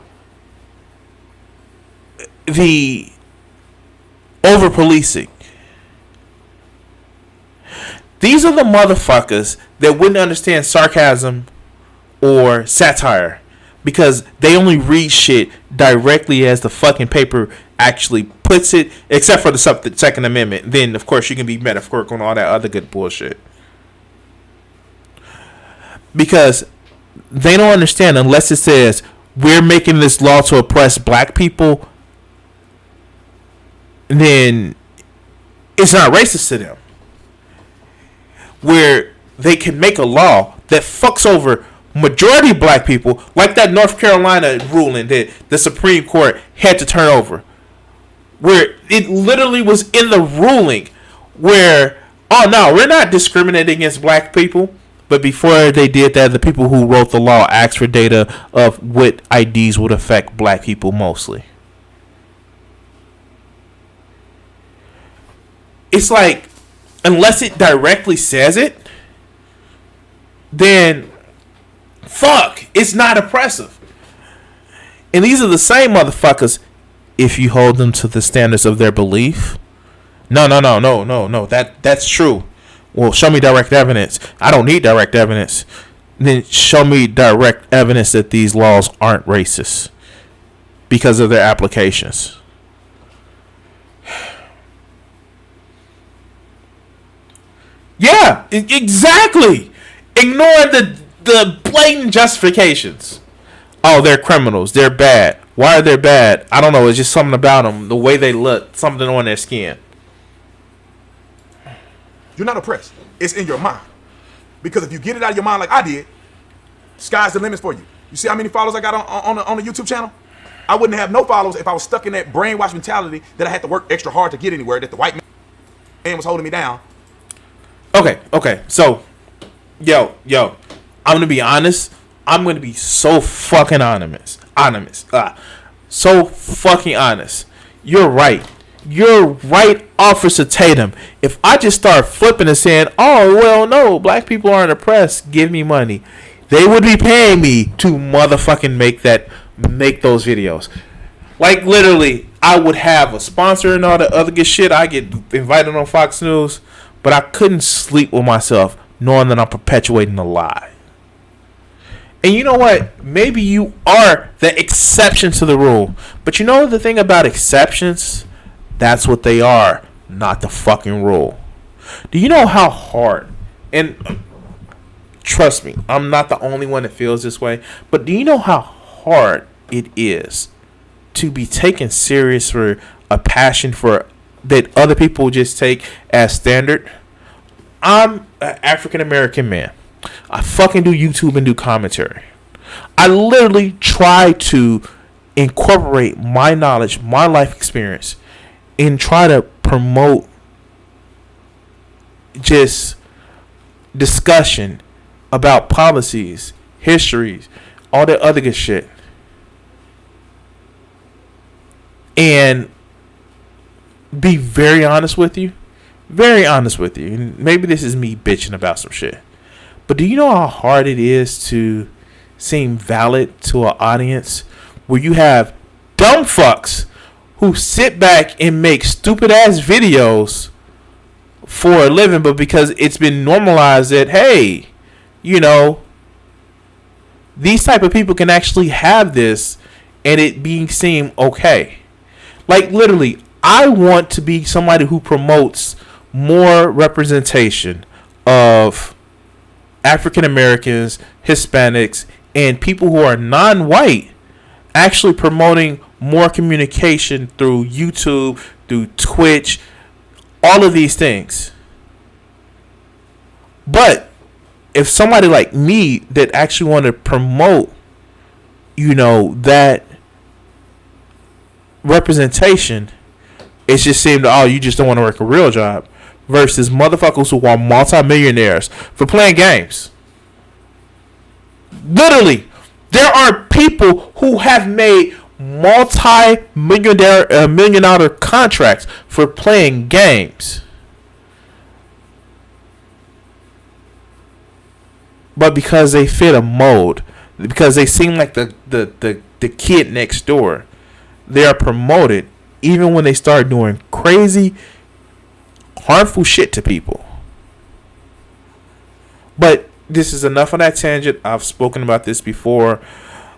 the over-policing? These are the motherfuckers that wouldn't understand sarcasm or satire because they only read shit directly as the fucking paper actually puts it, except for the Second Amendment. Then, of course, you can be metaphorical and all that other good bullshit. Because they don't understand unless it says, we're making this law to oppress black people, then it's not racist to them. Where they can make a law that fucks over majority of black people, like that North Carolina ruling that the Supreme Court had to turn over, where it literally was in the ruling where, oh no, we're not discriminating against black people. But before they did that, the people who wrote the law asked for data of what IDs would affect black people mostly. It's like, unless it directly says it, then fuck, it's not oppressive. And these are the same motherfuckers, if you hold them to the standards of their belief. No. That's true. Well, show me direct evidence. I don't need direct evidence. Then show me direct evidence that these laws aren't racist because of their applications. Yeah, exactly. Ignore the blatant justifications. Oh, they're criminals. They're bad. Why are they bad? I don't know. It's just something about them. The way they look. Something on their skin. You're not oppressed. It's in your mind. Because if you get it out of your mind like I did, sky's the limits for you. You see how many followers I got on the YouTube channel? I wouldn't have no followers if I was stuck in that brainwash mentality that I had to work extra hard to get anywhere, that the white man was holding me down. Okay. So, yo, I'm going to be honest. I'm going to be so fucking honest. So fucking honest. You're right. You're right, Officer Tatum. If I just start flipping and saying, oh, well, no, black people aren't oppressed, give me money, they would be paying me to motherfucking make those videos. Like, literally, I would have a sponsor and all the other good shit. I get invited on Fox News, but I couldn't sleep with myself knowing that I'm perpetuating a lie. And you know what? Maybe you are the exception to the rule. But you know the thing about exceptions? That's what they are, not the fucking rule. Do you know how hard, and trust me, I'm not the only one that feels this way, but do you know how hard it is to be taken serious for a passion for that other people just take as standard? I'm an African American man. I fucking do YouTube and do commentary. I literally try to incorporate my knowledge, my life experience, and try to promote just discussion about policies, histories, all that other good shit. And be very honest with you. Very honest with you. And maybe this is me bitching about some shit. But do you know how hard it is to seem valid to an audience where you have dumb fucks who sit back and make stupid ass videos for a living, but because it's been normalized that, hey, you know, these type of people can actually have this and it being seen okay. Like, literally, I want to be somebody who promotes more representation of African Americans, Hispanics, and people who are non-white, actually promoting more communication through YouTube, through Twitch, all of these things. But if somebody like me that actually want to promote, you know, that representation, it's just seemed, oh, you just don't want to work a real job, versus motherfuckers who are multimillionaires for playing games. Literally, there are people who have made $multi-million dollar contracts for playing games, but because they fit a mold, because they seem like the kid next door, they are promoted even when they start doing crazy, harmful shit to people. But this is enough on that tangent. I've spoken about this before.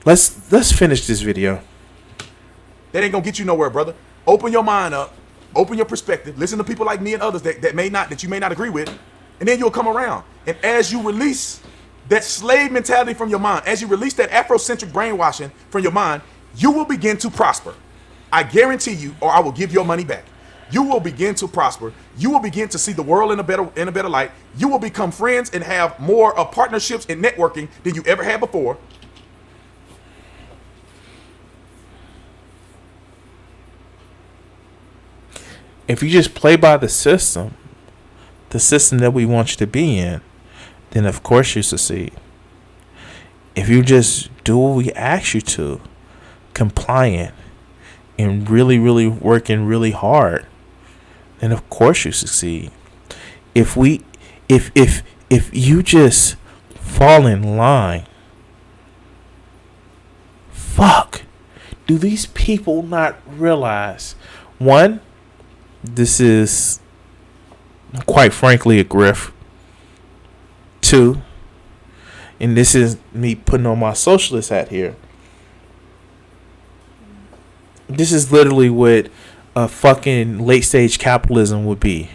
Let's finish this video. That ain't gonna get you nowhere, brother. Open your mind up, open your perspective, listen to people like me and others that you may not agree with, and then you'll come around. And as you release that slave mentality from your mind, as you release that Afrocentric brainwashing from your mind, you will begin to prosper. I guarantee you, or I will give your money back. You will begin to prosper. You will begin to see the world in a better light. You will become friends and have more of partnerships and networking than you ever had before. If you just play by the system that we want you to be in, then of course you succeed. If you just do what we ask you to, compliant, and really, really working really hard, then of course you succeed. If you just fall in line. Fuck. Do these people not realize, one, this is quite frankly a grift. Two, and this is me putting on my socialist hat here, this is literally what a fucking late stage capitalism would be.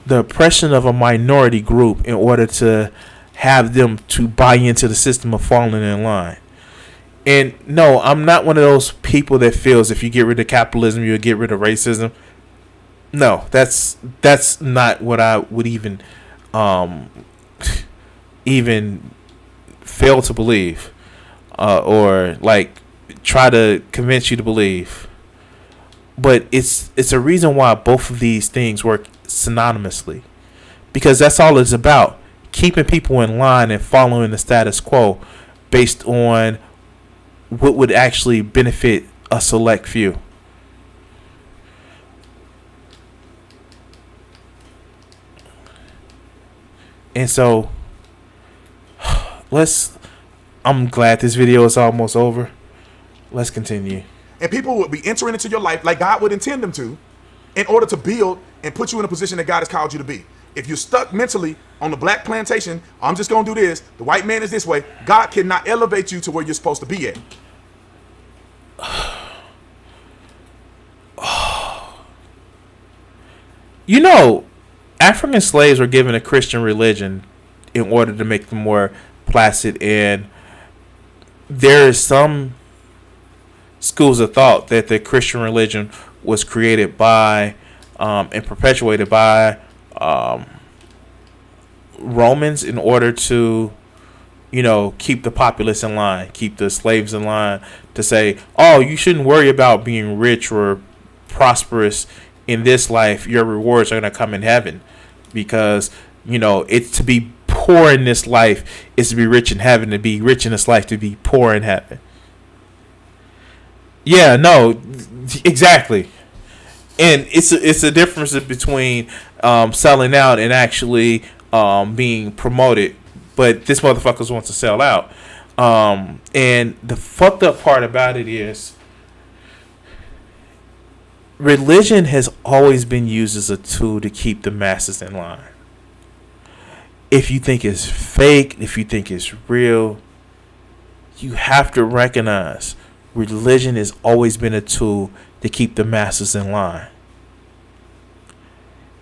The oppression of a minority group in order to have them to buy into the system of falling in line. And no, I'm not one of those people that feels if you get rid of capitalism, you'll get rid of racism. No, that's not what I would even fail to believe, or like try to convince you to believe. But it's a reason why both of these things work synonymously, because that's all it's about: keeping people in line and following the status quo based on what would actually benefit a select few. And so I'm glad this video is almost over. Let's continue. And people would be entering into your life like God would intend them to, in order to build and put you in a position that God has called you to be. If you're stuck mentally on the black plantation, I'm just going to do this, the white man is this way, God cannot elevate you to where you're supposed to be at. You know, African slaves were given a Christian religion in order to make them more placid, and there is some schools of thought that the Christian religion was created by and perpetuated by Romans in order to, you know, keep the populace in line, keep the slaves in line, to say, oh, you shouldn't worry about being rich or prosperous in this life. Your rewards are going to come in heaven, because, you know, it's to be poor in this life is to be rich in heaven, to be rich in this life to be poor in heaven. Yeah, no, exactly. And it's a difference between selling out and actually being promoted. But this motherfucker wants to sell out. And the fucked up part about it is religion has always been used as a tool to keep the masses in line. If you think it's fake, if you think it's real, you have to recognize religion has always been a tool to keep the masses in line.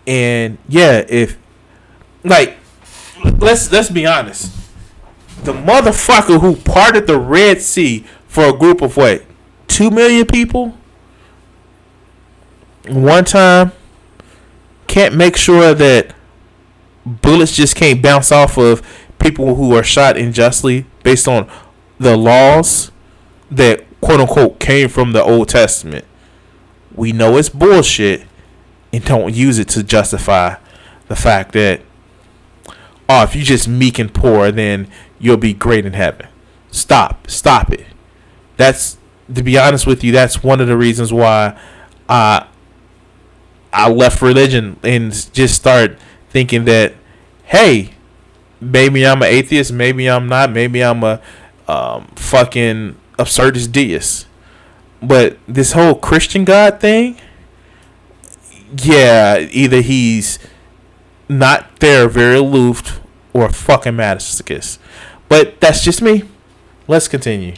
And yeah, if like let's be honest, the motherfucker who parted the Red Sea for a group of what, 2 million people one time, can't make sure that bullets just can't bounce off of people who are shot unjustly based on the laws that quote unquote came from the Old Testament. We know it's bullshit, and don't use it to justify the fact that, oh, if you just meek and poor, then you'll be great in heaven. Stop it. That's, to be honest with you, that's one of the reasons why I left religion and just start thinking that, hey, maybe I'm an atheist, maybe I'm not, maybe I'm a fucking absurdist deist. But this whole Christian God thing, yeah, either he's not there, very aloof, or a fucking masochist. But that's just me. Let's continue.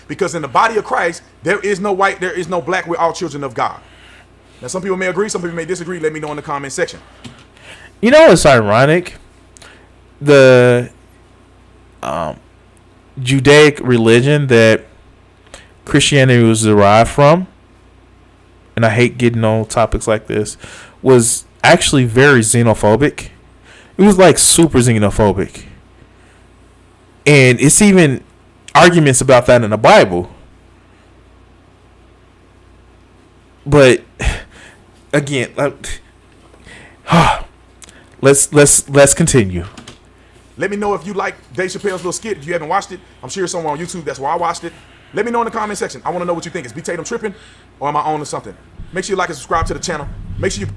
Because in the body of Christ, there is no white, there is no black. We're all children of God. Now, some people may agree, some people may disagree. Let me know in the comment section. You know what's ironic? The Judaic religion that Christianity was derived from, and I hate getting on topics like this, was actually very xenophobic. It was like super xenophobic. And it's even arguments about that in the Bible. But again, let's continue. Let me know if you like Dave Chappelle's little skit. If you haven't watched it, I'm sure it's somewhere on YouTube. That's where I watched it. Let me know in the comment section. I want to know what you think. Is B Tatum tripping, or am I on to something? Make sure you like and subscribe to the channel. Make sure you.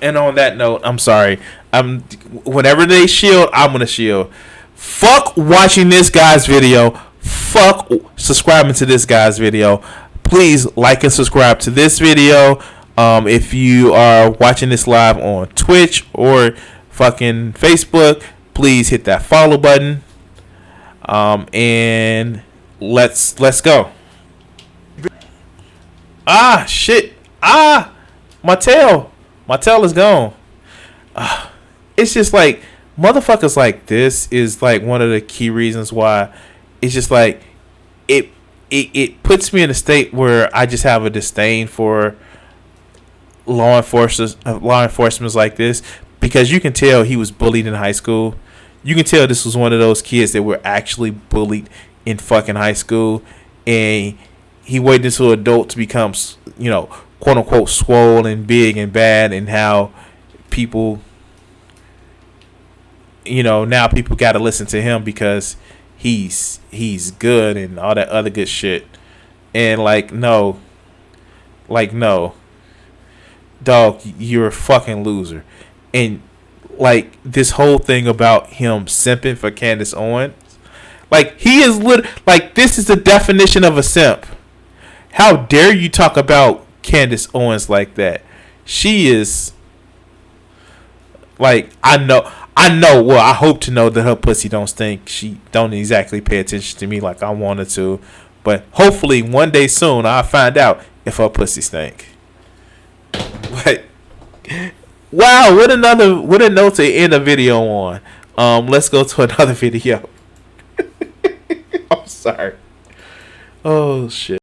And on that note, I'm sorry. Whenever they shield, I'm gonna shield. Fuck watching this guy's video. Fuck subscribing to this guy's video. Please like and subscribe to this video. If you are watching this live on Twitch or fucking Facebook, please hit that follow button. And let's go. Ah, shit. Ah, my tail is gone. It's just like motherfuckers like this is like one of the key reasons why it's just like it puts me in a state where I just have a disdain for law enforcement like this, because you can tell he was bullied in high school. You can tell this was one of those kids that were actually bullied in fucking high school, and he waited until adult to become, you know, quote unquote swole and big and bad, and how people, you know, now people got to listen to him because he's good and all that other good shit. And no, dog, you're a fucking loser. And like this whole thing about him simping for Candace Owens, like he is like this is the definition of a simp. How dare you talk about Candace Owens like that? She is like, I know. Well, I hope to know that her pussy don't stink. She don't exactly pay attention to me like I wanted to, but hopefully one day soon I'll find out if her pussy stink. But wow, what a note to end a video on. Let's go to another video. I'm sorry. Oh shit.